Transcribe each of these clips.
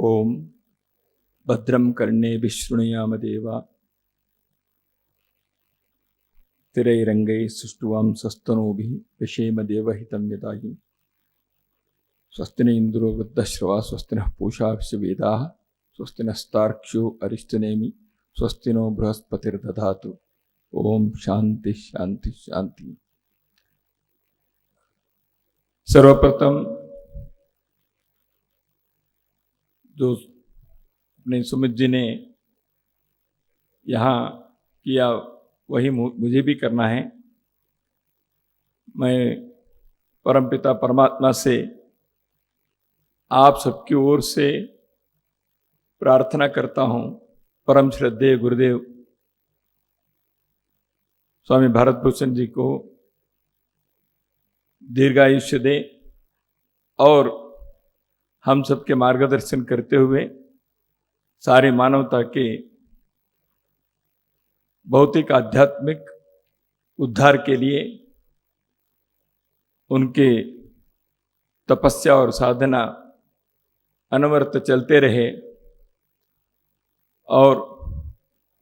ओम भद्रं कर्णे शृणुयाम देवा स्थिरैरङ्गैः सुष्ठुवां सस्तनूभिः व्यशेम देवहितं यदाहि स्वस्ति न इन्द्रो वृद्धश्रवा स्वस्ति नः पूषा विश्ववेदाः स्वस्ति नस्तार्क्ष्यो अरिष्टनेमि स्वस्ति नो बृहस्पतिर्दधातु। ओम शांति शांति शांति। सर्वप्रथम जो अपने सुमित जी ने यहाँ किया वही मुझे भी करना है। मैं परमपिता परमात्मा से आप सबकी ओर से प्रार्थना करता हूँ, परम श्रद्धेय गुरुदेव स्वामी भारत भूषण जी को दीर्घायुष्य दे और हम सबके मार्गदर्शन करते हुए सारी मानवता के भौतिक आध्यात्मिक उद्धार के लिए उनके तपस्या और साधना अनवरत चलते रहे और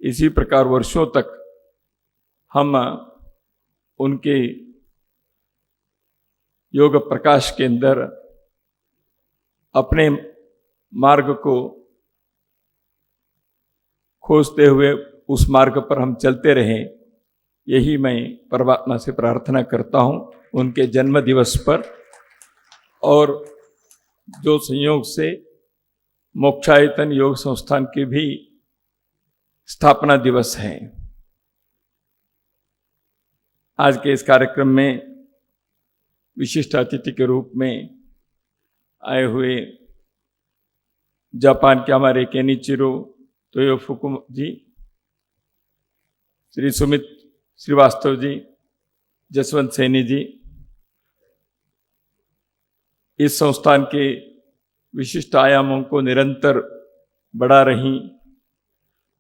इसी प्रकार वर्षों तक हम उनके योग प्रकाश के अंदर अपने मार्ग को खोजते हुए उस मार्ग पर हम चलते रहें, यही मैं परमात्मा से प्रार्थना करता हूँ उनके जन्म दिवस पर। और जो संयोग से मोक्षायतन योग संस्थान के भी स्थापना दिवस है। आज के इस कार्यक्रम में विशिष्ट अतिथि के रूप में आए हुए जापान के हमारे केनिचिरो तोयोफुकु जी, श्री सुमित श्रीवास्तव जी, जसवंत सैनी जी, इस संस्थान के विशिष्ट आयामों को निरंतर बढ़ा रही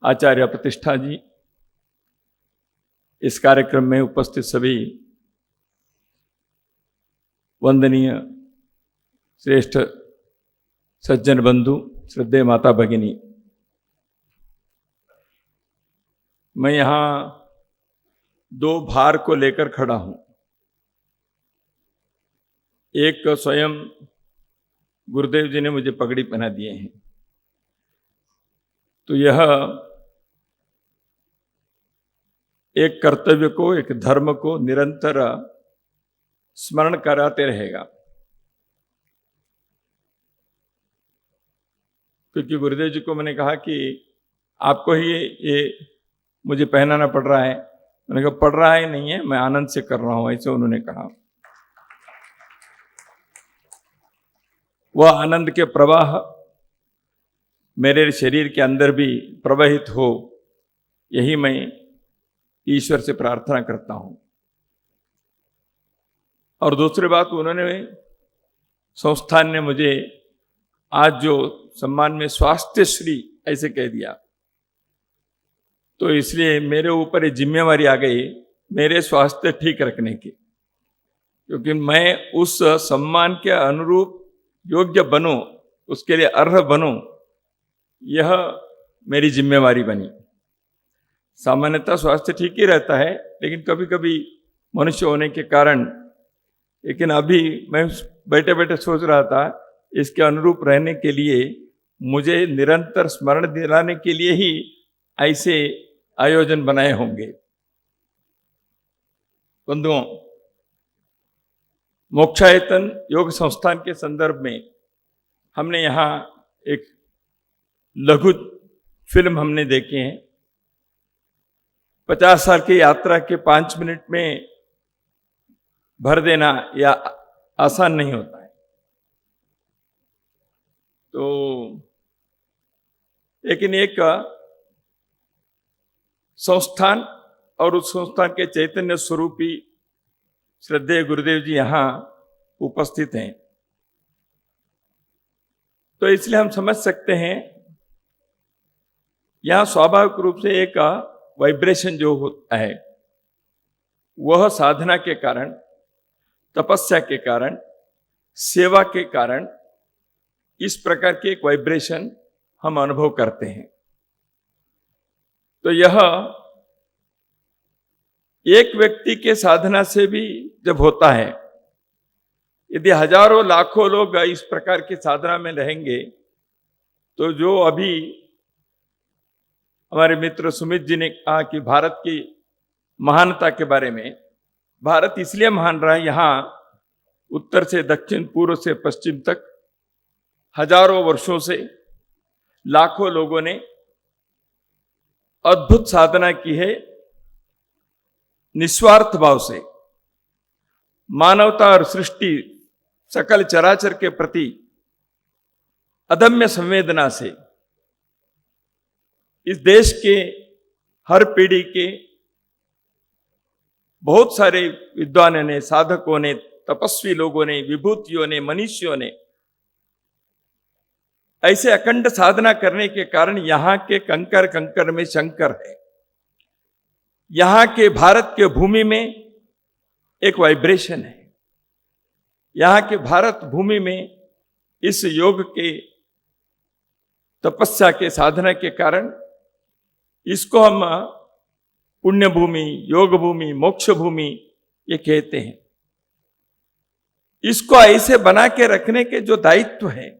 आचार्य प्रतिष्ठा जी, इस कार्यक्रम में उपस्थित सभी वंदनीय श्रेष्ठ सज्जन बंधु, श्रद्धेय माता भगिनी, मैं यहाँ दो भार को लेकर खड़ा हूँ। एक स्वयं गुरुदेव जी ने मुझे पगड़ी पहना दिए हैं, तो यह एक कर्तव्य को, एक धर्म को निरंतर स्मरण कराते रहेगा, क्योंकि गुरुदेव जी को मैंने कहा कि आपको ही ये मुझे पहनाना पड़ रहा है। मैंने कहा पड़ रहा है नहीं है, मैं आनंद से कर रहा हूं, ऐसे उन्होंने कहा। वह आनंद के प्रवाह मेरे शरीर के अंदर भी प्रवाहित हो, यही मैं ईश्वर से प्रार्थना करता हूं। और दूसरी बात, उन्होंने संस्थान ने मुझे आज जो सम्मान में स्वास्थ्य श्री ऐसे कह दिया, तो इसलिए मेरे ऊपर ये जिम्मेवारी आ गई मेरे स्वास्थ्य ठीक रखने की, क्योंकि मैं उस सम्मान के अनुरूप योग्य बनूं, उसके लिए अर्ह बनूं, यह मेरी जिम्मेवारी बनी। सामान्यतः स्वास्थ्य ठीक ही रहता है, लेकिन कभी कभी मनुष्य होने के कारण, लेकिन अभी मैं बैठे बैठे सोच रहा था इसके अनुरूप रहने के लिए मुझे निरंतर स्मरण दिलाने के लिए ही ऐसे आयोजन बनाए होंगे। बंधुओं, मोक्षायतन योग संस्थान के संदर्भ में हमने यहाँ एक लघु फिल्म हमने देखे हैं। 50 साल की यात्रा के 5 मिनट में भर देना या आसान नहीं होता है। तो लेकिन एक संस्थान और उस संस्थान के चैतन्य स्वरूपी श्रद्धेय गुरुदेव जी यहाँ उपस्थित हैं, तो इसलिए हम समझ सकते हैं यहाँ स्वाभाविक रूप से एक वाइब्रेशन जो होता है, वह साधना के कारण, तपस्या के कारण, सेवा के कारण इस प्रकार की एक वाइब्रेशन हम अनुभव करते हैं। तो यह एक व्यक्ति के साधना से भी जब होता है, यदि हजारों लाखों लोग इस प्रकार की साधना में रहेंगे, तो जो अभी हमारे मित्र सुमित जी ने कहा कि भारत की महानता के बारे में, भारत इसलिए महान रहा है, यहां उत्तर से दक्षिण, पूर्व से पश्चिम तक हजारों वर्षों से लाखों लोगों ने अद्भुत साधना की है, निस्वार्थ भाव से, मानवता और सृष्टि सकल चराचर के प्रति अदम्य संवेदना से। इस देश के हर पीढ़ी के बहुत सारे विद्वानों ने, साधकों ने, तपस्वी लोगों ने, विभूतियों ने, मनीषियों ने ऐसे अखंड साधना करने के कारण यहां के कंकर कंकर में शंकर है। यहां के भारत के भूमि में एक वाइब्रेशन है। यहां के भारत भूमि में इस योग के, तपस्या के, साधना के कारण इसको हम पुण्य भूमि, योग भूमि, मोक्ष भूमि ये कहते हैं। इसको ऐसे बना के रखने के जो दायित्व है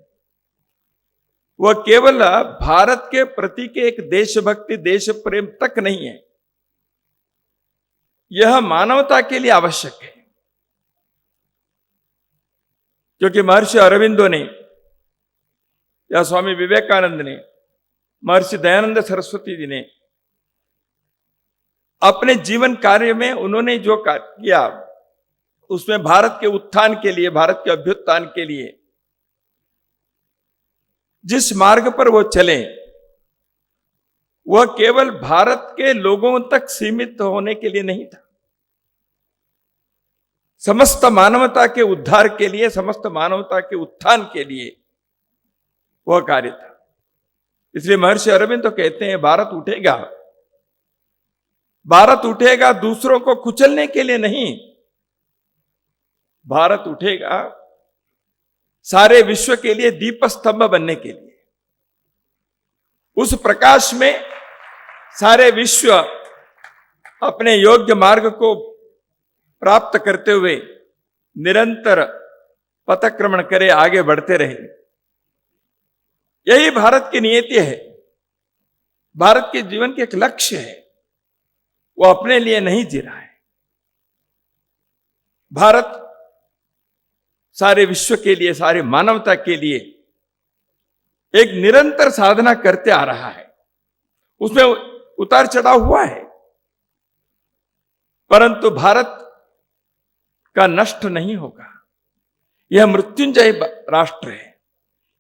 वह केवल भारत के प्रति के एक देशभक्ति, देश प्रेम तक नहीं है, यह मानवता के लिए आवश्यक है। क्योंकि महर्षि अरविंदो ने या स्वामी विवेकानंद ने, महर्षि दयानंद सरस्वती जी ने अपने जीवन कार्य में उन्होंने जो कार्य किया उसमें भारत के उत्थान के लिए, भारत के अभ्युत्थान के लिए जिस मार्ग पर वो चले वह केवल भारत के लोगों तक सीमित होने के लिए नहीं था, समस्त मानवता के उद्धार के लिए, समस्त मानवता के उत्थान के लिए वह कार्य था। इसलिए महर्षि अरविंद तो कहते हैं भारत उठेगा, भारत उठेगा दूसरों को कुचलने के लिए नहीं, भारत उठेगा सारे विश्व के लिए दीप स्तंभ बनने के लिए। उस प्रकाश में सारे विश्व अपने योग्य मार्ग को प्राप्त करते हुए निरंतर पथक्रमण करे, आगे बढ़ते रहे। यही भारत की नियति है, भारत के जीवन के एक लक्ष्य है। वो अपने लिए नहीं जी रहा है, भारत सारे विश्व के लिए, सारी मानवता के लिए एक निरंतर साधना करते आ रहा है। उसमें उतार चढ़ाव हुआ है, परंतु भारत का नष्ट नहीं होगा। यह मृत्युंजय राष्ट्र है,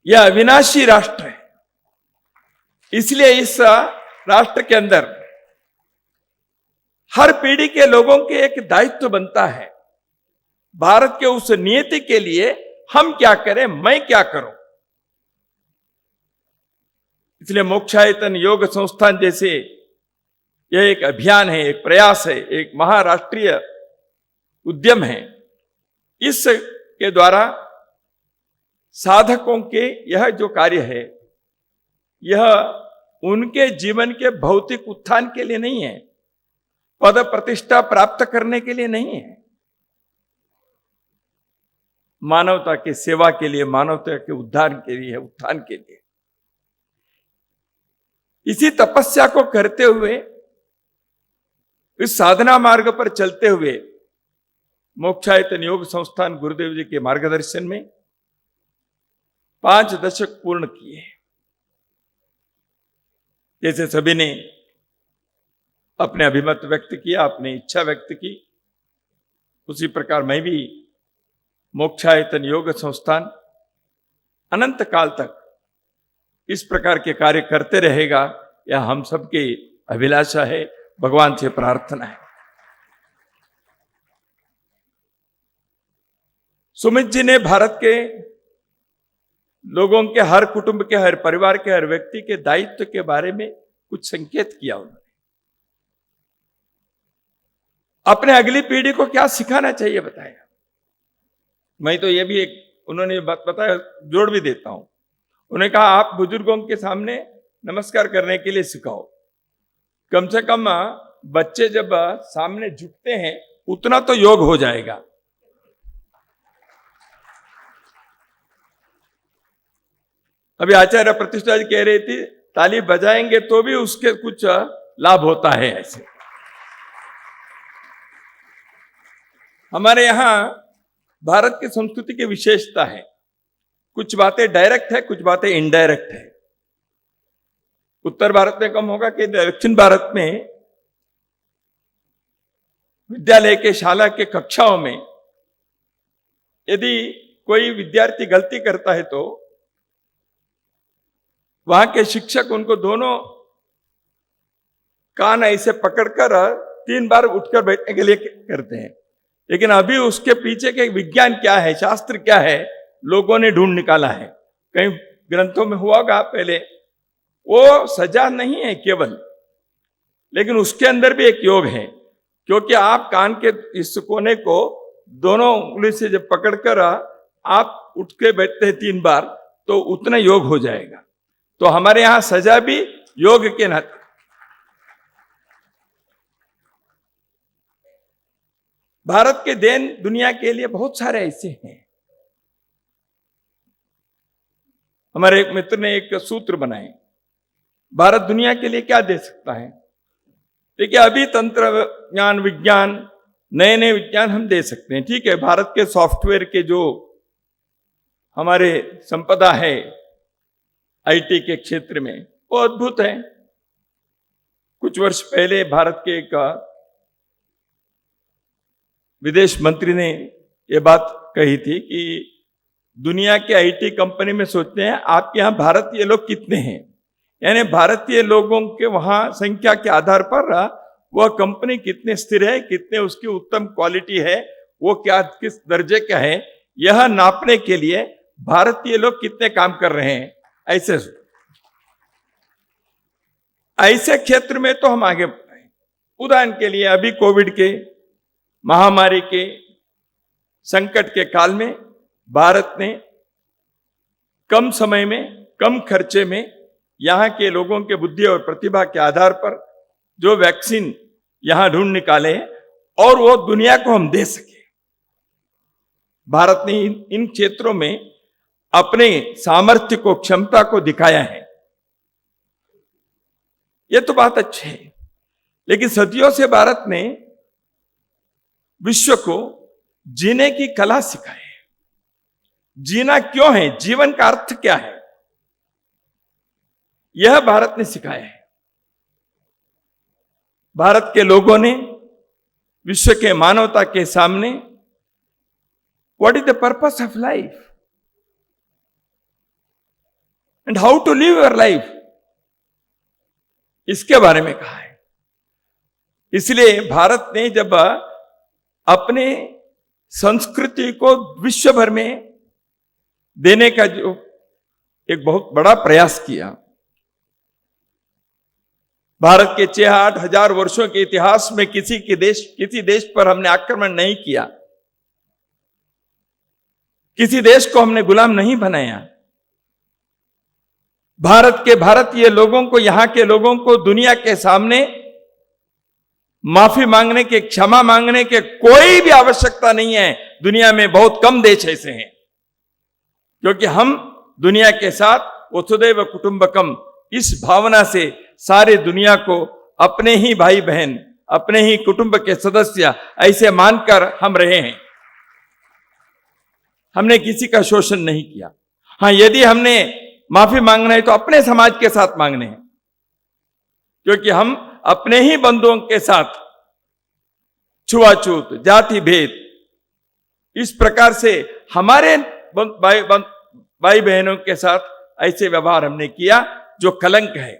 यह अविनाशी राष्ट्र है। इसलिए इस राष्ट्र के अंदर हर पीढ़ी के लोगों के एक दायित्व बनता है, भारत के उस नियति के लिए हम क्या करें, मैं क्या करूं। इसलिए मोक्षायतन योग संस्थान जैसे यह एक अभियान है, एक प्रयास है, एक महाराष्ट्रीय उद्यम है। इसके द्वारा साधकों के यह जो कार्य है, यह उनके जीवन के भौतिक उत्थान के लिए नहीं है, पद प्रतिष्ठा प्राप्त करने के लिए नहीं है, मानवता की सेवा के लिए, मानवता के उद्धार के लिए, उत्थान के लिए। इसी तपस्या को करते हुए, इस साधना मार्ग पर चलते हुए मोक्षायतन योग संस्थान गुरुदेव जी के मार्गदर्शन में 5 दशक पूर्ण किए। जैसे सभी ने अपने अभिमत व्यक्त किया, अपनी इच्छा व्यक्त की, उसी प्रकार मैं भी मोक्षायतन योग संस्थान अनंत काल तक इस प्रकार के कार्य करते रहेगा, यह हम सबकी अभिलाषा है, भगवान से प्रार्थना है। सुमित जी ने भारत के लोगों के, हर कुटुंब के, हर परिवार के, हर व्यक्ति के दायित्व के बारे में कुछ संकेत किया। उन्होंने अपने अगली पीढ़ी को क्या सिखाना चाहिए बताया। मैं तो ये भी एक उन्होंने बात बताया, जोड़ भी देता हूं। उन्होंने कहा आप बुजुर्गों के सामने नमस्कार करने के लिए सिखाओ। कम से कम बच्चे जब सामने झुकते हैं उतना तो योग हो जाएगा। अभी आचार्य प्रतिष्ठा जी कह रही थी ताली बजाएंगे तो भी उसके कुछ लाभ होता है। ऐसे हमारे यहां भारत की संस्कृति की विशेषता है, कुछ बातें डायरेक्ट है, कुछ बातें इनडायरेक्ट है। उत्तर भारत में कम होगा कि दक्षिण भारत में विद्यालय के शाला के कक्षाओं में यदि कोई विद्यार्थी गलती करता है तो वहां के शिक्षक उनको दोनों कान ऐसे पकड़कर 3 बार उठकर बैठने के लिए करते हैं। लेकिन अभी उसके पीछे के विज्ञान क्या है, शास्त्र क्या है, लोगों ने ढूंढ निकाला है। कई ग्रंथों में हुआ होगा पहले। वो सजा नहीं है केवल, लेकिन उसके अंदर भी एक योग है, क्योंकि आप कान के इस कोने को दोनों उंगली से जब पकड़कर आप उठ के बैठते हैं 3 बार तो उतना योग हो जाएगा। तो हमारे यहां सजा भी योग के नाते। भारत के देन दुनिया के लिए बहुत सारे ऐसे हैं। हमारे एक मित्र ने एक सूत्र बनाए, भारत दुनिया के लिए क्या दे सकता है। देखिए अभी तंत्र ज्ञान विज्ञान नए नए विज्ञान हम दे सकते हैं, ठीक है। भारत के सॉफ्टवेयर के जो हमारे संपदा है आईटी के क्षेत्र में वो अद्भुत है। कुछ वर्ष पहले भारत के एक विदेश मंत्री ने ये बात कही थी कि दुनिया के आईटी कंपनी में सोचते हैं आपके यहाँ भारतीय लोग कितने हैं, यानी भारतीय लोगों के वहां संख्या के आधार पर वह कंपनी कितने स्थिर है, कितने उसकी उत्तम क्वालिटी है, वो क्या किस दर्जे का है, यह नापने के लिए भारतीय लोग कितने काम कर रहे हैं। ऐसे क्षेत्र में तो हम आगे बढ़े। उदाहरण के लिए अभी कोविड के महामारी के संकट के काल में भारत ने कम समय में कम खर्चे में यहां के लोगों के बुद्धि और प्रतिभा के आधार पर जो वैक्सीन यहां ढूंढ निकाले और वो दुनिया को हम दे सके। भारत ने इन क्षेत्रों में अपने सामर्थ्य को, क्षमता को दिखाया है। ये तो बात अच्छी है, लेकिन सदियों से भारत ने विश्व को जीने की कला सिखाई है। जीना क्यों है, जीवन का अर्थ क्या है, यह भारत ने सिखाया है। भारत के लोगों ने विश्व के मानवता के सामने what is the purpose of life and how to live your life, इसके बारे में कहा है। इसलिए भारत ने जब अपने संस्कृति को विश्व भर में देने का जो एक बहुत बड़ा प्रयास किया, भारत के 6-8 हजार वर्षों के इतिहास में किसी देश पर हमने आक्रमण नहीं किया, किसी देश को हमने गुलाम नहीं बनाया। भारत के भारतीय लोगों को, यहां के लोगों को दुनिया के सामने माफी मांगने के, क्षमा मांगने के कोई भी आवश्यकता नहीं है। दुनिया में बहुत कम देश ऐसे हैं, क्योंकि हम दुनिया के साथ वसुदैव कुटुंबकम इस भावना से सारे दुनिया को अपने ही भाई बहन, अपने ही कुटुंब के सदस्य ऐसे मानकर हम रहे हैं। हमने किसी का शोषण नहीं किया। हां, यदि हमने माफी मांगना है तो अपने समाज के साथ मांगने हैं, क्योंकि हम अपने ही बंधुओं के साथ छुआछूत, जाति भेद, इस प्रकार से हमारे भाई बहनों के साथ ऐसे व्यवहार हमने किया जो कलंक है,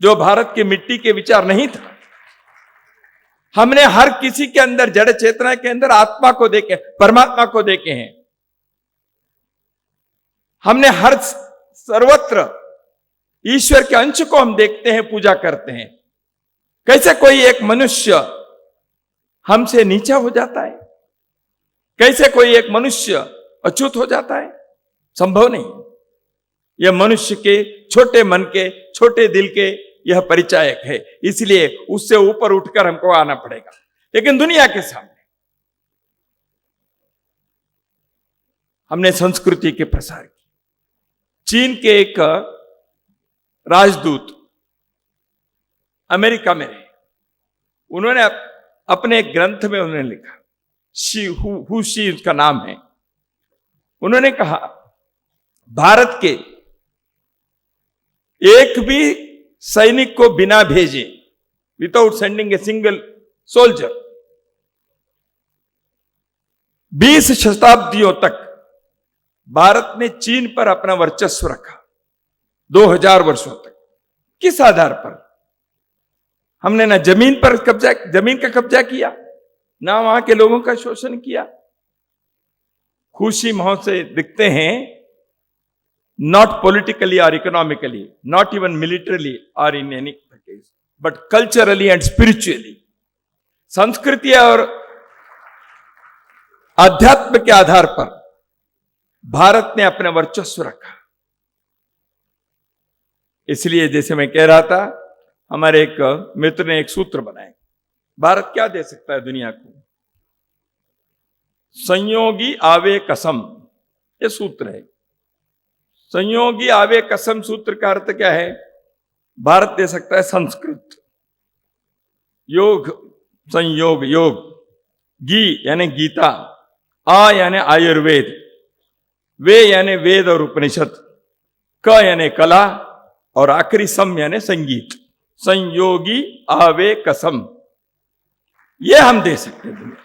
जो भारत की मिट्टी के विचार नहीं था। हमने हर किसी के अंदर, जड़ चेतना के अंदर आत्मा को देखे, परमात्मा को देखे हैं। हमने हर सर्वत्र ईश्वर के अंश को हम देखते हैं, पूजा करते हैं। कैसे कोई एक मनुष्य हमसे नीचा हो जाता है, कैसे कोई एक मनुष्य अछूत हो जाता है, संभव नहीं। यह मनुष्य के छोटे मन के, छोटे दिल के यह परिचायक है, इसलिए उससे ऊपर उठकर हमको आना पड़ेगा। लेकिन दुनिया के सामने हमने संस्कृति के प्रसार की। चीन के एक राजदूत अमेरिका में रहे, उन्होंने अपने एक ग्रंथ में उन्होंने लिखा, शी उसका नाम है। उन्होंने कहा भारत के एक भी सैनिक को बिना भेजे, without sending a single soldier, 20 शताब्दियों तक भारत ने चीन पर अपना वर्चस्व रखा, 2000 वर्षों तक। किस आधार पर? हमने ना जमीन का कब्जा किया, ना वहां के लोगों का शोषण किया। खुशी मोह से दिखते हैं, नॉट पॉलिटिकली और इकोनॉमिकली, नॉट इवन मिलिटरली और in any case, but culturally and spiritually. संस्कृति और अध्यात्म के आधार पर भारत ने अपना वर्चस्व रखा। इसलिए जैसे मैं कह रहा था, हमारे एक मित्र ने एक सूत्र बनाया, भारत क्या दे सकता है दुनिया को? संयोगी आवे कसम, ये सूत्र है। संयोगी आवे कसम सूत्र का अर्थ क्या है? भारत दे सकता है संस्कृत, योग संयोग योग, गी यानी गीता, आ यानी आयुर्वेद, वे यानी वेद और उपनिषद, क यानी कला, और आखिरी सम यानी संगीत। संयोगी आवे कसम, ये हम दे सकते हैं।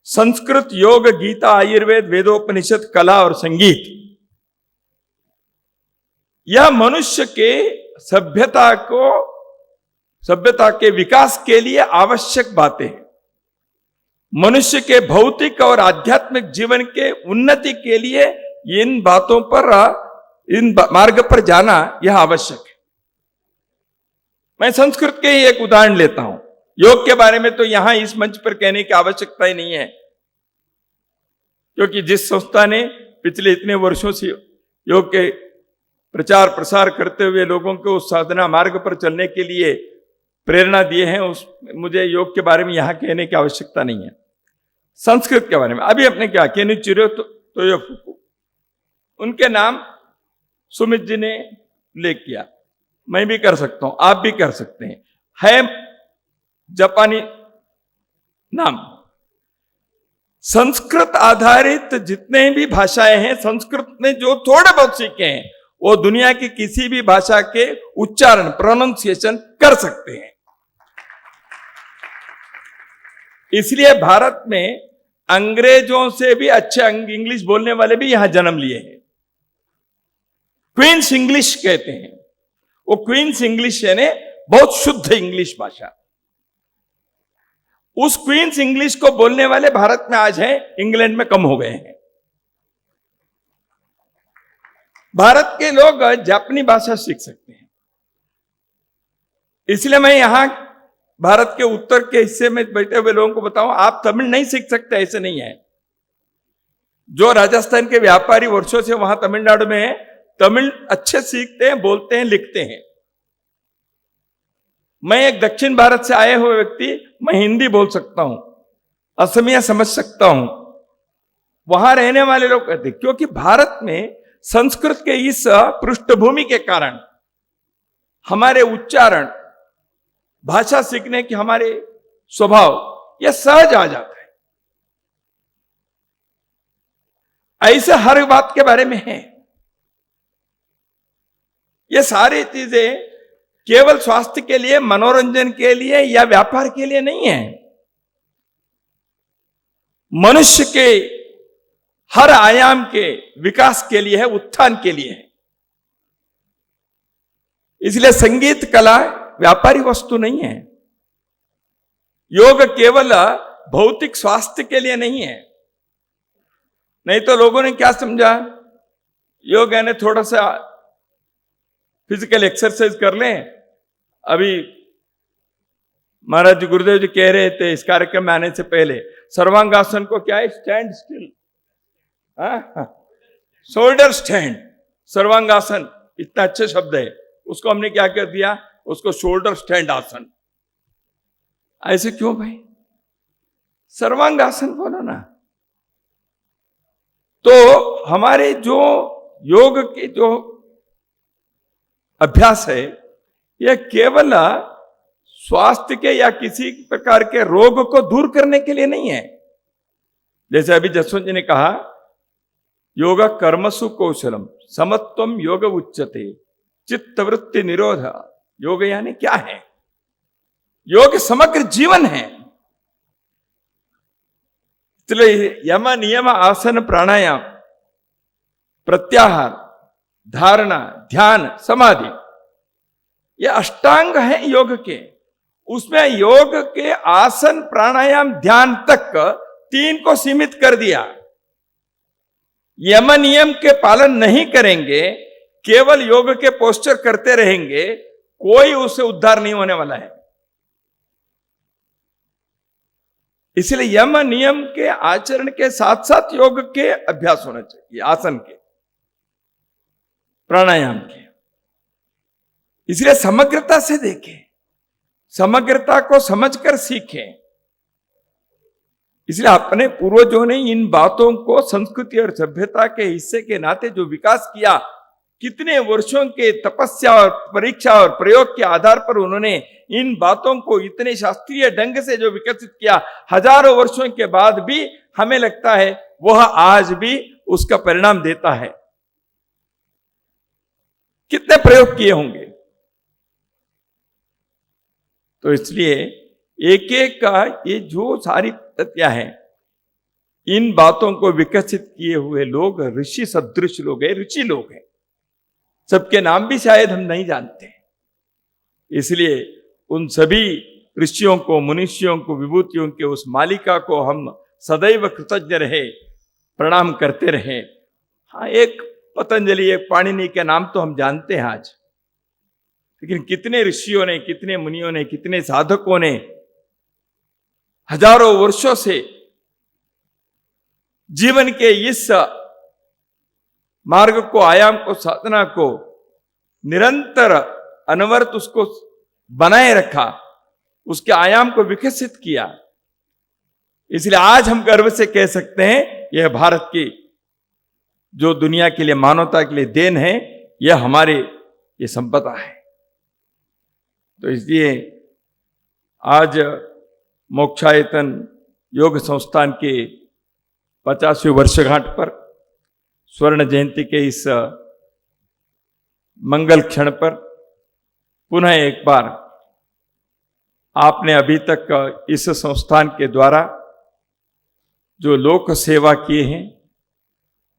संस्कृत, योग, गीता, आयुर्वेद, वेदोपनिषद, कला और संगीत, यह मनुष्य के सभ्यता के विकास के लिए आवश्यक बातें हैं। मनुष्य के भौतिक और आध्यात्मिक जीवन के उन्नति के लिए इन बातों पर, इन मार्ग पर जाना यह आवश्यक है। मैं संस्कृत के ही एक उदाहरण लेता हूं। योग के बारे में तो यहां इस मंच पर कहने की आवश्यकता ही नहीं है, क्योंकि जिस संस्था ने पिछले इतने वर्षों से योग के प्रचार प्रसार करते हुए लोगों को उस साधना मार्ग पर चलने के लिए प्रेरणा दिए हैं, मुझे योग के बारे में यहां कहने की आवश्यकता नहीं है। संस्कृत के बारे में अभी अपने क्या केनिचिरो तोयोफुकु, उनके नाम सुमित जी ने उल्लेख किया, मैं भी कर सकता हूं, आप भी कर सकते हैं। है जापानी नाम। संस्कृत आधारित जितने भी भाषाएं हैं, संस्कृत ने जो थोड़े बहुत सीखे हैं, वो दुनिया की किसी भी भाषा के उच्चारण, प्रोनाउंसिएशन कर सकते हैं। इसलिए भारत में अंग्रेजों से भी अच्छे इंग्लिश बोलने वाले भी यहां जन्म लिए हैं। क्वींस इंग्लिश कहते हैं, वो क्वींस इंग्लिश यानी बहुत शुद्ध इंग्लिश भाषा। उस क्वींस इंग्लिश को बोलने वाले भारत में आज हैं, इंग्लैंड में कम हो गए हैं। भारत के लोग जापानी भाषा सीख सकते हैं। इसलिए मैं यहां भारत के उत्तर के हिस्से में बैठे हुए लोगों को बताऊं, आप तमिल नहीं सीख सकते, ऐसे नहीं है। जो राजस्थान के व्यापारी वर्षों से वहां तमिलनाडु में है, तमिल अच्छे सीखते हैं, बोलते हैं, लिखते हैं। मैं एक दक्षिण भारत से आए हुए व्यक्ति, मैं हिंदी बोल सकता हूं, असमिया समझ सकता हूं। वहां रहने वाले लोग कहते, क्योंकि भारत में संस्कृत के इस पृष्ठभूमि के कारण हमारे उच्चारण, भाषा सीखने के हमारे स्वभाव, यह सहज आ जाता है। ऐसे हर बात के बारे में है। ये सारी चीजें केवल स्वास्थ्य के लिए, मनोरंजन के लिए या व्यापार के लिए नहीं है। मनुष्य के हर आयाम के विकास के लिए है, उत्थान के लिए है। इसलिए संगीत कला व्यापारी वस्तु नहीं है। योग केवल भौतिक स्वास्थ्य के लिए नहीं है। नहीं तो लोगों ने क्या समझा, योग यानी थोड़ा सा फिजिकल एक्सरसाइज कर लें। अभी महाराज जी, गुरुदेव जी कह रहे थे इस कार्यक्रम में आने से पहले, सर्वांगासन को क्या है, stand still, shoulder stand, sarvangasana, इतना अच्छा शब्द है, उसको हमने क्या कर दिया, उसको शोल्डर स्टैंड आसन। ऐसे क्यों भाई, सर्वांगासन बोलो ना। तो हमारे जो योग के जो अभ्यास है, यह केवल स्वास्थ्य के या किसी प्रकार के रोग को दूर करने के लिए नहीं है। जैसे अभी जसवंत जी ने कहा, योग कर्मसु कौशलम समत्वम योग उच्यते चित्तवृत्ति निरोध। योग यानी क्या है? योग समग्र जीवन है। इसलिए यम नियम आसन प्राणायाम प्रत्याहार धारणा ध्यान समाधि, ये अष्टांग है योग के। उसमें योग के आसन प्राणायाम ध्यान तक 3 को सीमित कर दिया। यम नियम के पालन नहीं करेंगे, केवल योग के पोस्चर करते रहेंगे, कोई उससे उद्धार नहीं होने वाला है। इसलिए यम नियम के आचरण के साथ साथ योग के अभ्यास होना चाहिए, आसन के प्राणायाम के। इसलिए समग्रता से देखें, समग्रता को समझकर सीखें। इसलिए अपने पूर्वजों ने इन बातों को संस्कृति और सभ्यता के हिस्से के नाते जो विकास किया, कितने वर्षों के तपस्या और परीक्षा और प्रयोग के आधार पर उन्होंने इन बातों को इतने शास्त्रीय ढंग से जो विकसित किया, हजारों वर्षों के बाद भी हमें लगता है वह आज भी उसका परिणाम देता है। कितने प्रयोग किए होंगे। तो इसलिए एक एक का ये जो सारी तथ्य है, इन बातों को विकसित किए हुए लोग ऋषि सदृश लोग हैं, ऋषि लोग हैं। सबके नाम भी शायद हम नहीं जानते। इसलिए उन सभी ऋषियों को, मनुष्यों को, विभूतियों के उस मालिका को हम सदैव कृतज्ञ रहे, प्रणाम करते रहे। हाँ, एक पतंजलि, एक पाणिनि के नाम तो हम जानते हैं आज, लेकिन कितने ऋषियों ने, कितने मुनियों ने, कितने साधकों ने हजारों वर्षों से जीवन के इस मार्ग को, आयाम को, साधना को निरंतर अनवरत उसको बनाए रखा, उसके आयाम को विकसित किया। इसलिए आज हम गर्व से कह सकते हैं, यह भारत की जो दुनिया के लिए, मानवता के लिए देन है, यह हमारे ये संपदा है। तो इसलिए आज मोक्षायतन योग संस्थान के 50वें वर्षगांठ पर, स्वर्ण जयंती के इस मंगल क्षण पर पुनः एक बार आपने अभी तक इस संस्थान के द्वारा जो लोक सेवा किए हैं,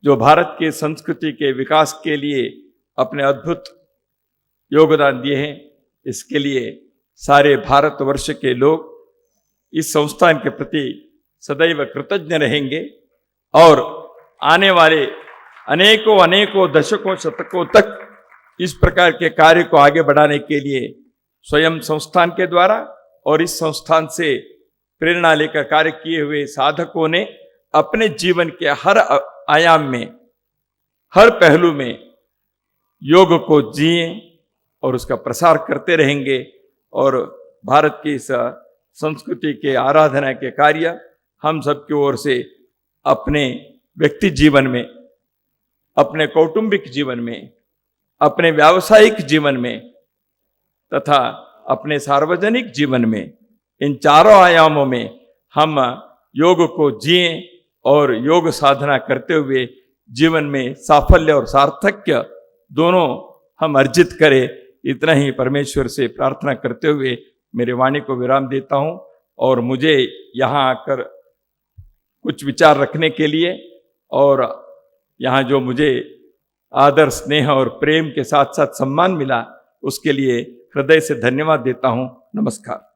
जो भारत के संस्कृति के विकास के लिए अपने अद्भुत योगदान दिए हैं, इसके लिए सारे भारतवर्ष के लोग इस संस्थान के प्रति सदैव कृतज्ञ रहेंगे और आने वाले अनेकों अनेकों दशकों, शतकों तक इस प्रकार के कार्य को आगे बढ़ाने के लिए स्वयं संस्थान के द्वारा और इस संस्थान से प्रेरणा लेकर कार्य किए हुए साधकों ने अपने जीवन के हर आयाम में, हर पहलू में योग को जिए और उसका प्रसार करते रहेंगे। और भारत की इस संस्कृति के आराधना के कार्य हम सबकी ओर से अपने व्यक्ति जीवन में, अपने कौटुंबिक जीवन में, अपने व्यावसायिक जीवन में तथा अपने सार्वजनिक जीवन में, इन चारों आयामों में हम योग को जिए और योग साधना करते हुए जीवन में साफल्य और सार्थक्य दोनों हम अर्जित करें। इतना ही परमेश्वर से प्रार्थना करते हुए मेरे वाणी को विराम देता हूं। और मुझे यहाँ आकर कुछ विचार रखने के लिए और यहाँ जो मुझे आदर, स्नेह और प्रेम के साथ साथ सम्मान मिला, उसके लिए हृदय से धन्यवाद देता हूं। नमस्कार।